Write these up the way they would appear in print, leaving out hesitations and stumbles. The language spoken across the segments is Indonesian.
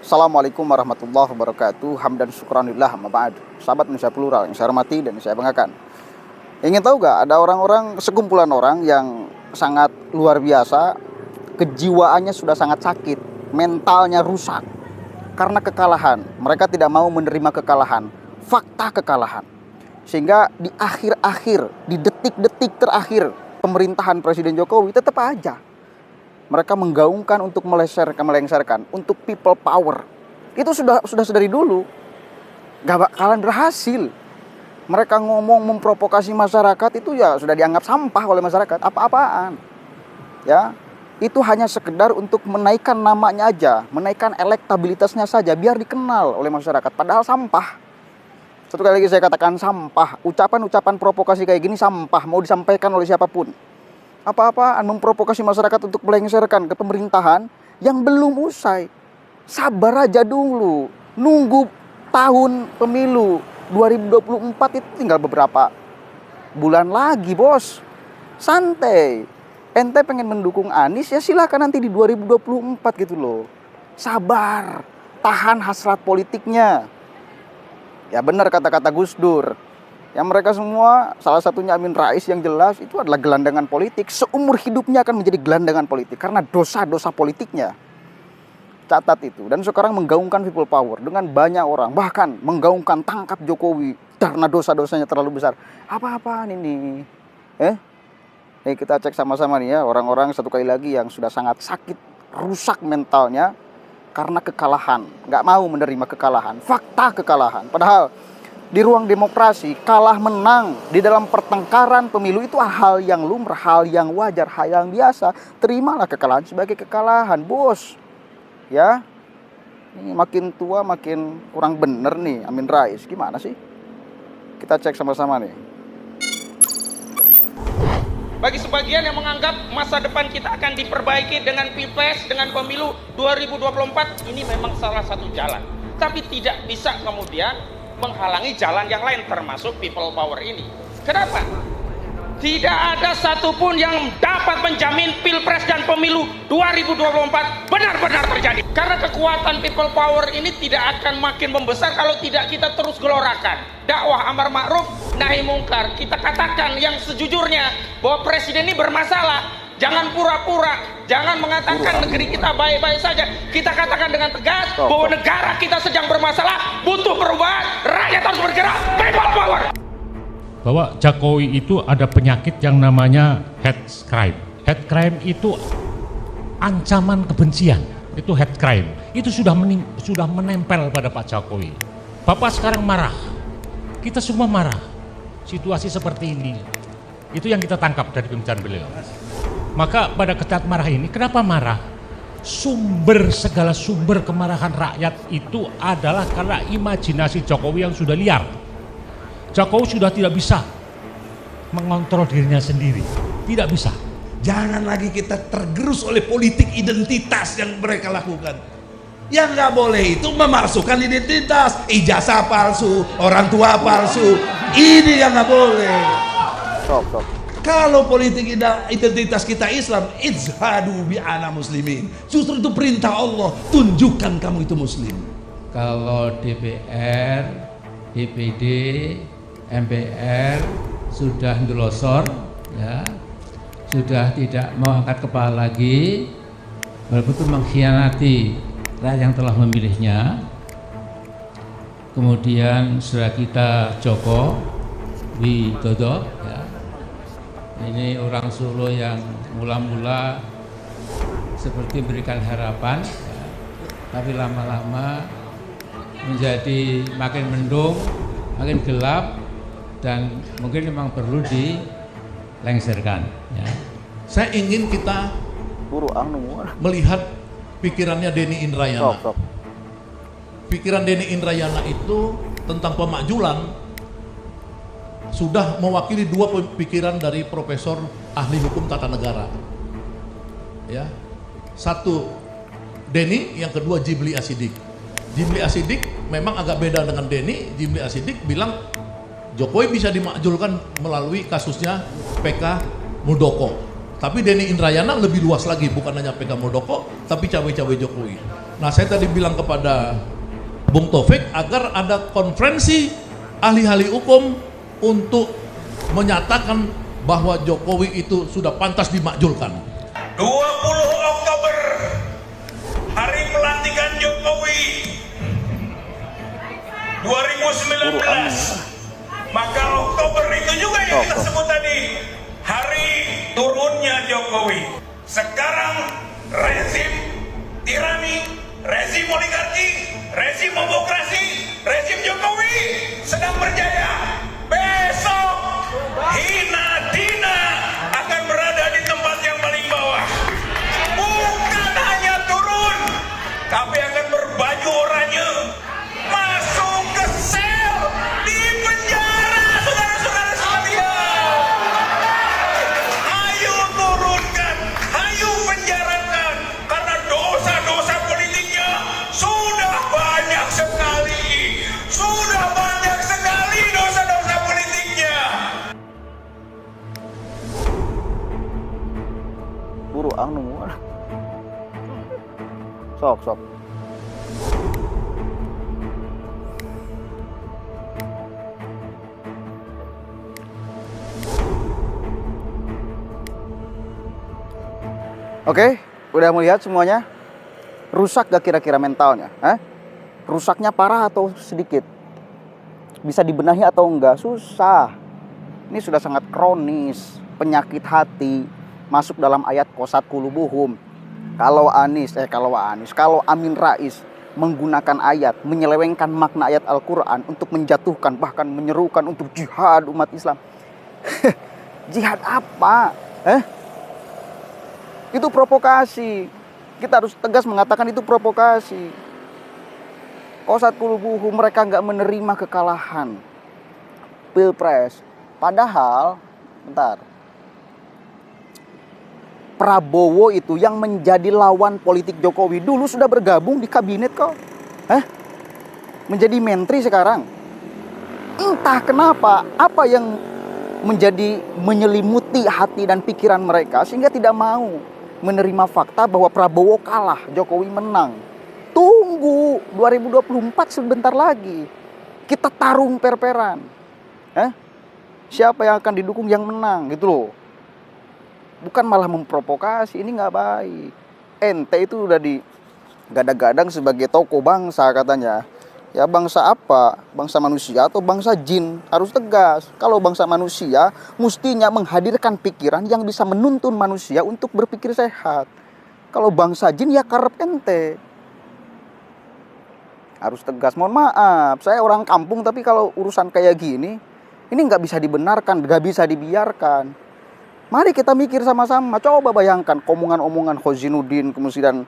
Assalamualaikum warahmatullahi wabarakatuh. Hamdan syukranillah amma ba'd. Sahabat Indonesia Plural yang saya hormati dan saya banggakan. Ingin tahu gak, ada orang-orang, sekumpulan orang yang sangat luar biasa, kejiwaannya sudah sangat sakit, mentalnya rusak karena kekalahan. Mereka tidak mau menerima kekalahan, fakta kekalahan. Sehingga di akhir-akhir, di detik-detik terakhir pemerintahan Presiden Jokowi, tetap aja mereka menggaungkan untuk melengsarkan untuk people power. Itu sudah dari dulu gak bakalan berhasil. Mereka ngomong memprovokasi masyarakat itu ya sudah dianggap sampah oleh masyarakat. Apa-apaan ya, itu hanya sekedar untuk menaikkan namanya aja, menaikkan elektabilitasnya saja biar dikenal oleh masyarakat, padahal sampah. Satu kali lagi saya katakan sampah. Ucapan-ucapan provokasi kayak gini sampah, mau disampaikan oleh siapapun. Apa-apaan memprovokasi masyarakat untuk melengsarkan ke pemerintahan yang belum usai. Sabar aja dulu, nunggu tahun pemilu 2024 itu tinggal beberapa bulan lagi, bos. Santai. Ente pengen mendukung Anies ya silakan nanti di 2024 gitu loh. Sabar, tahan hasrat politiknya. Ya benar kata-kata Gus Dur. Yang mereka semua, salah satunya Amin Rais yang jelas itu adalah gelandangan politik. Seumur hidupnya akan menjadi gelandangan politik karena dosa-dosa politiknya. Catat itu. Dan sekarang menggaungkan people power dengan banyak orang. Bahkan menggaungkan tangkap Jokowi karena dosa-dosanya terlalu besar. Apa-apaan ini? Kita cek sama-sama nih ya, orang-orang satu kali lagi yang sudah sangat sakit, rusak mentalnya karena kekalahan. Nggak mau menerima kekalahan, fakta kekalahan. Padahal di ruang demokrasi, kalah menang di dalam pertengkaran pemilu itu hal yang lumrah, hal yang wajar, hal yang biasa. Terimalah kekalahan sebagai kekalahan, bos. Ya, ini makin tua makin kurang bener nih Amin Rais. Gimana sih? Kita cek sama-sama nih. Bagi sebagian yang menganggap masa depan kita akan diperbaiki dengan Pilpres, dengan pemilu 2024, ini memang salah satu jalan. Tapi tidak bisa kemudian menghalangi jalan yang lain termasuk people power ini. Kenapa? Tidak ada satupun yang dapat menjamin Pilpres dan pemilu 2024 benar-benar terjadi. Karena kekuatan people power ini tidak akan makin membesar kalau tidak kita terus gelorakan. Dakwah amar ma'ruf nahi mungkar. Kita katakan yang sejujurnya bahwa presiden ini bermasalah. Jangan pura-pura, jangan mengatakan negeri kita baik-baik saja. Kita katakan dengan tegas bahwa negara kita sedang bermasalah, butuh perubahan, rakyat harus bergerak, people power. Bahwa Jokowi itu ada penyakit yang namanya hate crime. Hate crime itu ancaman kebencian, itu hate crime. Itu sudah menempel pada Pak Jokowi. Bapak sekarang marah, kita semua marah. Situasi seperti ini, itu yang kita tangkap dari pembicaraan beliau. Maka pada saat marah ini, kenapa marah? Segala sumber kemarahan rakyat itu adalah karena imajinasi Jokowi yang sudah liar. Jokowi sudah tidak bisa mengontrol dirinya sendiri, tidak bisa. Jangan lagi kita tergerus oleh politik identitas yang mereka lakukan. Yang nggak boleh itu memalsukan identitas, ijazah palsu, orang tua palsu. Ini yang nggak boleh. Kalau politik identitas kita Islam, izhadu bi'ana muslimin. Justru itu perintah Allah, tunjukkan kamu itu muslim. Kalau DPR, DPD, MPR sudah ngelosor, ya, sudah tidak mau angkat kepala lagi, betul-betul mengkhianati rakyat yang telah memilihnya. Kemudian saudara kita Joko Widodo, ya, ini orang Solo yang mula-mula seperti berikan harapan, ya, tapi lama-lama menjadi makin mendung, makin gelap, dan mungkin memang perlu dilengsarkan. Ya. Saya ingin kita melihat pikirannya Denny Indrayana. Pikiran Denny Indrayana itu tentang pemakjulan sudah mewakili dua pikiran dari Profesor Ahli Hukum Tata Negara. Ya, satu Denny, yang kedua Jibli Asidik. Jibli Asidik memang agak beda dengan Denny. Jibli Asidik bilang Jokowi bisa dimakjulkan melalui kasusnya PK Muldoko. Tapi Denny Indrayana lebih luas lagi, bukan hanya PK Muldoko, tapi cawe-cawe Jokowi. Nah, saya tadi bilang kepada Bung Taufik agar ada konferensi ahli-ahli hukum untuk menyatakan bahwa Jokowi itu sudah pantas dimakzulkan. 20 Oktober, hari pelantikan Jokowi 2019. Maka Oktober itu juga yang kita sebut tadi, hari turunnya Jokowi. Sekarang rezim tirani, rezim oligarki, rezim demokrasi, rezim Jokowi sedang berjaya. Besok hina dina akan berada di tempat yang paling bawah. Bukan hanya turun, tapi akan berbaju oranye, masuk ke sel, di penjara, saudara-saudara sekalian. Ayo turunkan, ayo penjarakan, karena dosa-dosa politiknya sudah banyak sekali. Sudah banyak sekali dosa-dosa politiknya. Buru anu. Sok. Oke, udah melihat semuanya? Rusak gak kira-kira mentalnya? Rusaknya parah atau sedikit? Bisa dibenahi atau enggak? Susah. Ini sudah sangat kronis, penyakit hati, masuk dalam ayat qasat qulubuhum. Kalau Amin Rais menggunakan ayat, menyelewengkan makna ayat Al-Quran untuk menjatuhkan, bahkan menyerukan untuk jihad umat Islam. Jihad apa? Itu provokasi. Kita harus tegas mengatakan itu provokasi. Qasat qulubuhum, mereka nggak menerima kekalahan Pilpres. Padahal, Prabowo itu yang menjadi lawan politik Jokowi dulu sudah bergabung di kabinet kok. Menjadi menteri sekarang. Entah kenapa, apa yang menjadi menyelimuti hati dan pikiran mereka sehingga tidak mau menerima fakta bahwa Prabowo kalah, Jokowi menang. Tunggu 2024 sebentar lagi. Kita tarung per-peran. Siapa yang akan didukung yang menang gitu loh. Bukan malah memprovokasi, ini nggak baik. Ente itu udah digadang-gadang sebagai tokoh bangsa katanya. Ya bangsa apa? Bangsa manusia atau bangsa jin? Harus tegas. Kalau bangsa manusia mestinya menghadirkan pikiran yang bisa menuntun manusia untuk berpikir sehat. Kalau bangsa jin ya karep ente. Harus tegas. Mohon maaf, saya orang kampung tapi kalau urusan kayak gini, ini nggak bisa dibenarkan, nggak bisa dibiarkan. Mari kita mikir sama-sama. Coba bayangkan omongan-omongan Khozinuddin, kemudian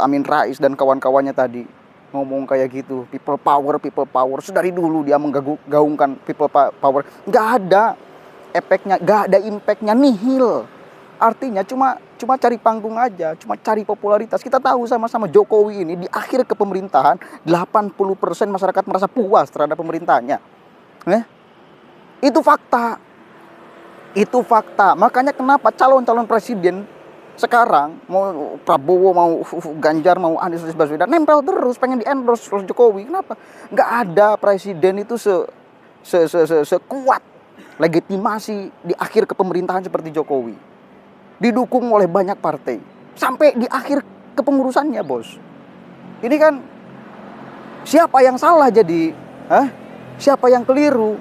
Amin Rais dan kawan-kawannya tadi ngomong kayak gitu, people power. Sedari dulu dia menggaungkan people power. Nggak ada efeknya, nggak ada impactnya, nihil. Artinya cuma cari panggung aja, cuma cari popularitas. Kita tahu sama-sama Jokowi ini di akhir kepemerintahan 80% masyarakat merasa puas terhadap pemerintahnya. Itu fakta. Makanya kenapa calon-calon presiden sekarang mau Prabowo, mau Ganjar, mau Anies Baswedan nempel terus, pengen di-endorse oleh Jokowi. Kenapa? Nggak ada presiden itu sekuat legitimasi di akhir kepemerintahan seperti Jokowi. Didukung oleh banyak partai sampai di akhir kepengurusannya, bos. Ini kan siapa yang salah jadi? Siapa yang keliru?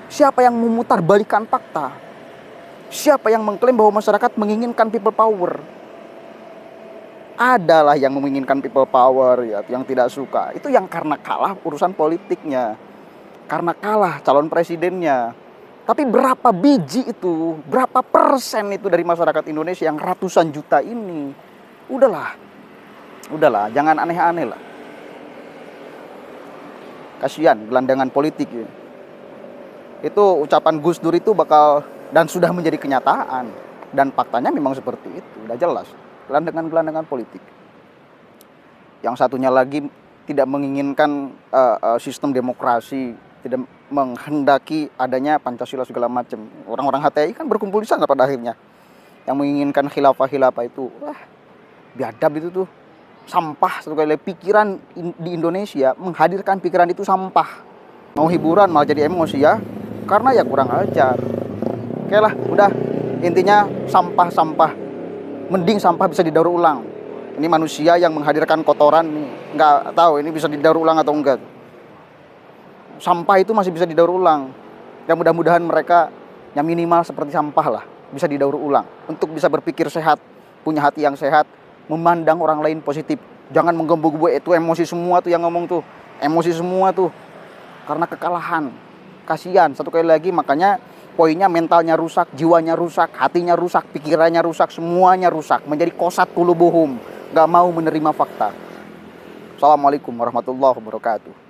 Siapa yang memutarbalikkan fakta? Siapa yang mengklaim bahwa masyarakat menginginkan people power? Adalah yang menginginkan people power, ya, yang tidak suka. Itu yang karena kalah urusan politiknya. Karena kalah calon presidennya. Tapi berapa biji itu, berapa persen itu dari masyarakat Indonesia yang ratusan juta ini? Udahlah, jangan aneh-aneh lah. Kasihan gelandangan politik ya. Itu ucapan Gus Dur itu bakal dan sudah menjadi kenyataan, dan faktanya memang seperti itu, udah jelas. Gelandangan politik. Yang satunya lagi tidak menginginkan sistem demokrasi, tidak menghendaki adanya Pancasila segala macam. Orang-orang HTI kan berkumpul di sana pada akhirnya. Yang menginginkan khilafah itu, biadab itu tuh. sampah, satu kali lagi pikiran di Indonesia menghadirkan pikiran itu sampah. Mau hiburan malah jadi emosi ya, karena ya kurang ajar. Oke lah, udah, intinya sampah. Mending sampah bisa didaur ulang. Ini manusia yang menghadirkan kotoran nih, nggak tahu ini bisa didaur ulang atau enggak. Sampah itu masih bisa didaur ulang. Ya mudah-mudahan mereka yang minimal seperti sampah lah bisa didaur ulang untuk bisa berpikir sehat, punya hati yang sehat, memandang orang lain positif. Jangan menggembu-gembu, itu emosi semua tuh yang ngomong tuh. Emosi semua tuh karena kekalahan. Kasihan, satu kali lagi, makanya poinnya mentalnya rusak, jiwanya rusak, hatinya rusak, pikirannya rusak, semuanya rusak, menjadi kosat qulubuhum, gak mau menerima fakta. Assalamualaikum warahmatullahi wabarakatuh.